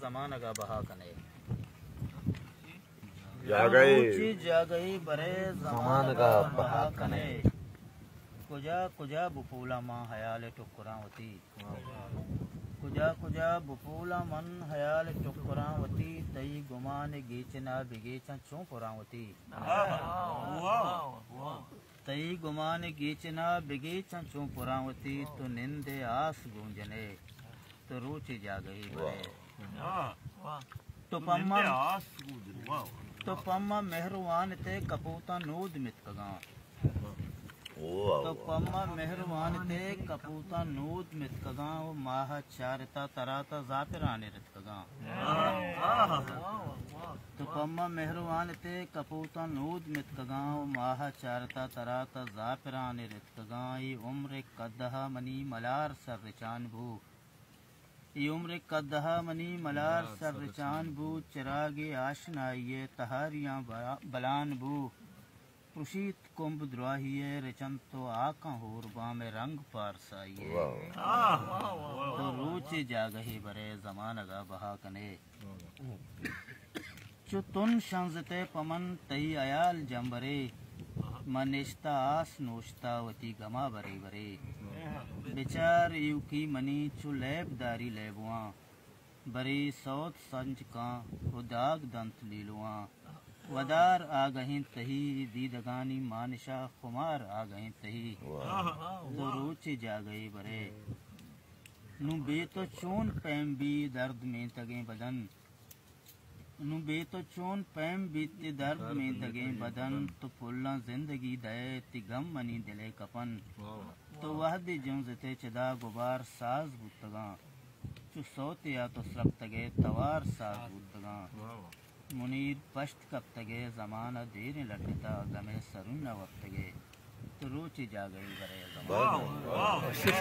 जमाना का बहा कने जा गई बरे जमाना का बहा कने कुजा कुजा बुफूला मां हयाल टुकरावती कुजा बुफूला मन हयाल टुकरावती तई गुमान गीचना बिगेचा चों पुरावती तई गुमान गीचना बिगेचा चों पुरावती तो निंदे आस गूंजने तो रुचि जा गई बरे तो पम्मा मेहरवान ते कपूता नूद मित कगा तो पम्मा मेहरवान ते कपूता नूद मित कगा वो माह चारता तराता जापिराने रित कगा तो पम्मा मेहरवान ते कपूता नूद मित कगा वो माह चारता तराता जापिराने रित कगा ये उम्र कदहा मनी मलार सर रिचान भू ये उम्र कदहा मनी मलार सर रिचान बू चिरागे आशनाइये तहारियां बलान बू पुशीत कुंभ द्रोहिये रचन तो आका होरबा में रंग पारसाइये तो रूचे जागही बरे जमाना गा बहा कने चुतुन शंजते पमन तई अयाल जंबरे मनिश्ता आस नोश्ता वती गमा बरे बरे बिचार यू की मनी चु लैब दारी लैबुआ बरी सौत संज का उदाग दंत लीलुआ वदार आ गहीं तही दीदगानी मानिशा खुमार आ गहीं तही दो रोचे जा गई बरे नु बेतो चोन पैम भी दर्द में तगे बदन नु बेतो चोन पैम बीते दर्द में तगे बदन तो फुल्ला जिंदगी दे ति गम मनी दिले कपन तो वह दी जुंजते चदा गुबार साज बुतगा चु सोते या तो सब तगे तवार साज बुतगा मुनीर पश्त कब तगे जमाना देर लटता गमे सरुन वक्त तगे तो रोची जा गई बरे जमाना